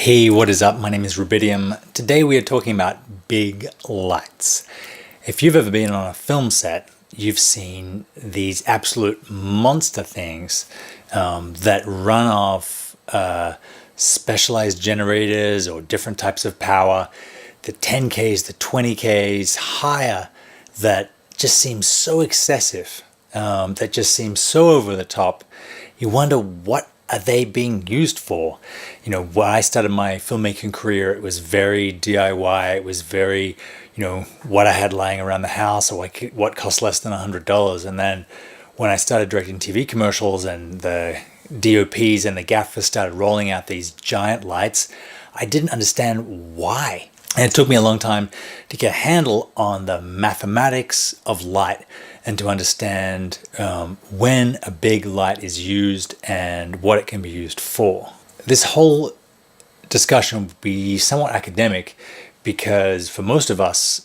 Hey, what is up? My name is Rubidium. Today we are talking about big lights. If you've ever been on a film set, you've seen these absolute monster things that run off specialized generators or different types of power, the 10Ks, the 20Ks, higher, that just seems so excessive, that just seems so over the top. You wonder, what are they being used for? You know, when I started my filmmaking career, it was very DIY. It was very, what I had lying around the house, or what cost less than $100. And then when I started directing TV commercials and the DOPs and the gaffers started rolling out these giant lights, I didn't understand why. And it took me a long time to get a handle on the mathematics of light and to understand when a big light is used and what it can be used for. This whole discussion will be somewhat academic because for most of us,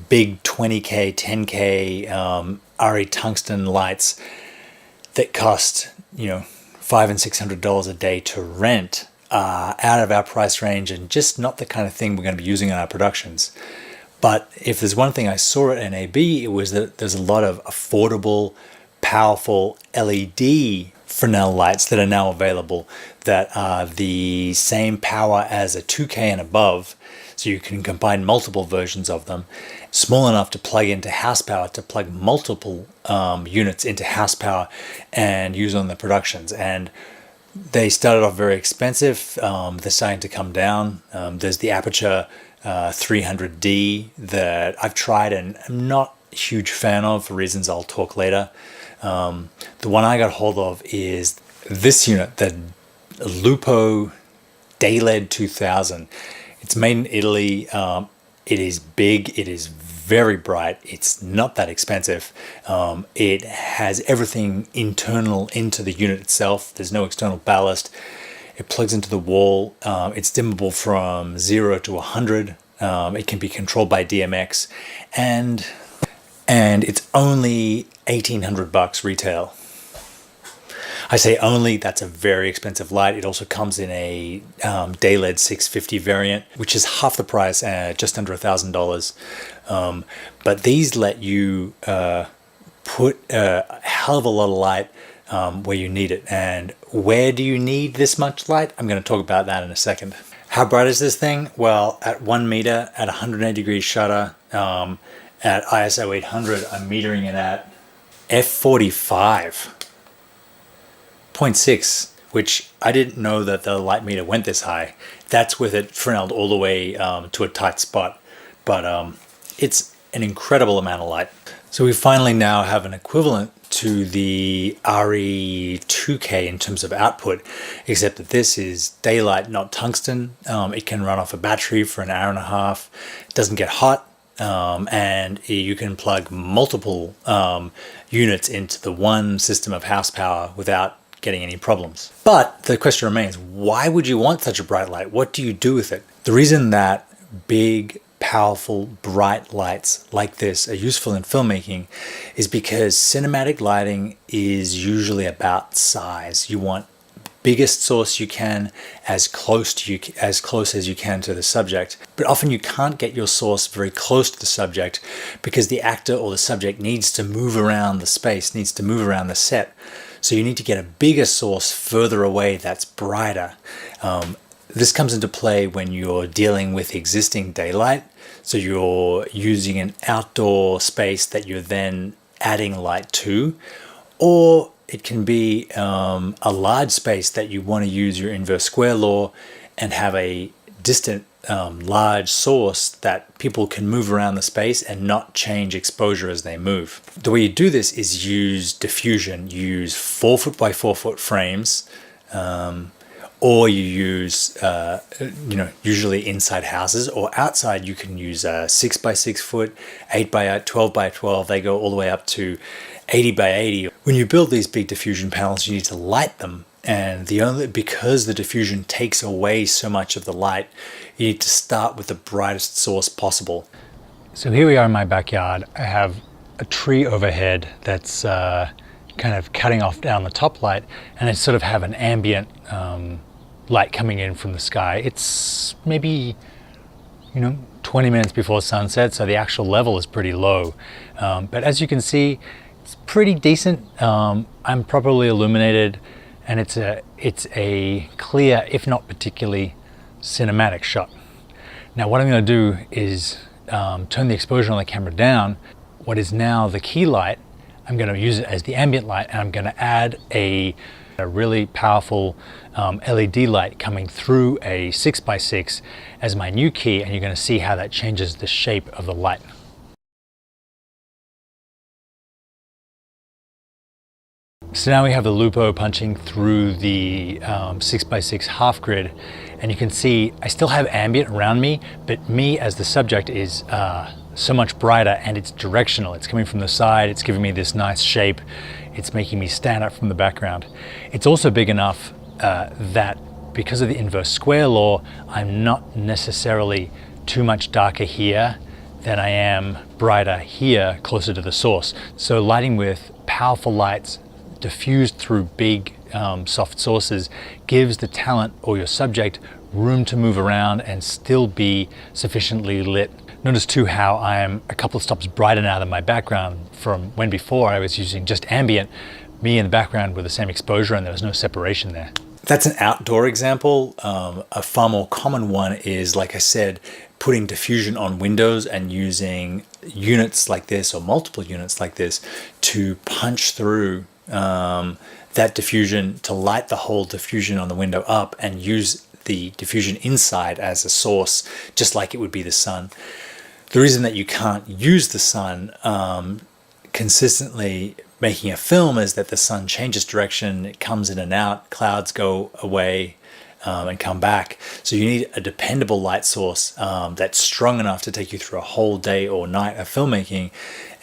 big 20K, 10K RE tungsten lights that cost, $500 and $600 a day to rent are out of our price range and just not the kind of thing we're going to be using in our productions. But if there's one thing I saw at NAB, it was that there's a lot of affordable, powerful LED Fresnel lights that are now available that are the same power as a 2K and above. So you can combine multiple versions of them, small enough to plug into house power, to plug multiple units into house power and use on the productions. And they started off very expensive. They're starting to come down. There's the Aperture 300D that I've tried and I'm not a huge fan of for reasons I'll talk later. The one I got hold of is this unit, the Lupo Dayled 2000. It's made in Italy. It is big. It is very bright. It's not that expensive. It has everything internal into the unit itself. There's no external ballast. It plugs into the wall. It's dimmable from 0 to 100. It can be controlled by DMX, and it's only $1,800 retail. I say only, that's a very expensive light. It also comes in a Dayled 650 variant, which is half the price, just under $1,000. But these let you put a hell of a lot of light where you need it. And where do you need this much light? I'm going to talk about that in a second. How bright is this thing? Well, at 1 meter, at 180 degrees shutter, at ISO 800, I'm metering it at f45.6, which I didn't know that the light meter went this high. That's with it Fresneled all the way to a tight spot. But it's an incredible amount of light. So we finally now have an equivalent to the RE2K in terms of output, except that this is daylight, not tungsten. It can run off a battery for an hour and a half. It doesn't get hot, and you can plug multiple units into the one system of house power without getting any problems. But the question remains, why would you want such a bright light? What do you do with it? The reason that big, powerful, bright lights like this are useful in filmmaking is because cinematic lighting is usually about size. You want biggest source you can, as close as you can to the subject. But often you can't get your source very close to the subject because the actor or the subject needs to move around the space, needs to move around the set. So you need to get a bigger source further away that's brighter. This comes into play when you're dealing with existing daylight. So you're using an outdoor space that you're then adding light to, or it can be a large space that you want to use your inverse square law and have a distant large source that people can move around the space and not change exposure as they move. The way you do this is use diffusion. You use 4 foot by 4 foot frames, or you use, usually inside houses, or outside you can use 6 by 6 foot, 8 by 8, 12 by 12. They go all the way up to 80 by 80. When you build these big diffusion panels, you need to light them. And because the diffusion takes away so much of the light, you need to start with the brightest source possible. So here we are in my backyard. I have a tree overhead that's kind of cutting off down the top light, and I sort of have an ambient light coming in from the sky. It's maybe, 20 minutes before sunset, so the actual level is pretty low. But as you can see, it's pretty decent. I'm properly illuminated, and it's a clear, if not particularly cinematic shot. Now what I'm going to do is turn the exposure on the camera down. What is now the key light, I'm going to use it as the ambient light, and I'm going to add a really powerful LED light coming through a 6x6 as my new key, and you're going to see how that changes the shape of the light. So now we have the Lupo punching through the 6x6 half grid, and you can see I still have ambient around me, but me as the subject is so much brighter, and it's directional. It's coming from the side, it's giving me this nice shape, it's making me stand up from the background. It's also big enough that because of the inverse square law, I'm not necessarily too much darker here than I am brighter here closer to the source. So lighting with powerful lights diffused through big soft sources gives the talent or your subject room to move around and still be sufficiently lit. Notice too how I am a couple of stops brighter now than my background from when before I was using just ambient. Me and the background were the same exposure and there was no separation there. That's an outdoor example. A far more common one is, like I said, putting diffusion on windows and using units like this or multiple units like this to punch through that diffusion to light the whole diffusion on the window up and use the diffusion inside as a source, just like it would be the sun. The reason that you can't use the sun consistently making a film is that the sun changes direction, it comes in and out, clouds go away and come back. So you need a dependable light source that's strong enough to take you through a whole day or night of filmmaking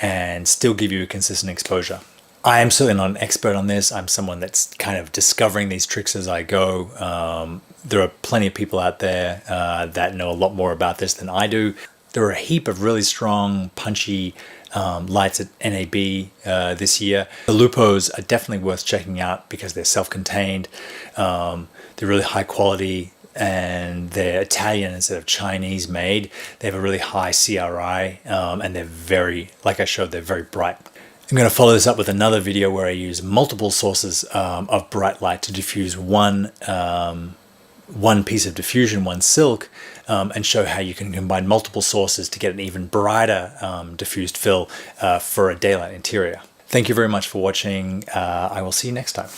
and still give you a consistent exposure. I am certainly not an expert on this. I'm someone that's kind of discovering these tricks as I go. There are plenty of people out there that know a lot more about this than I do. There are a heap of really strong, punchy lights at NAB this year. The Lupos are definitely worth checking out because they're self-contained. They're really high quality and they're Italian instead of Chinese made. They have a really high CRI and they're very, like I showed, they're very bright. I'm going to follow this up with another video where I use multiple sources of bright light to diffuse one piece of diffusion, one silk, and show how you can combine multiple sources to get an even brighter diffused fill for a daylight interior. Thank you very much for watching. I will see you next time.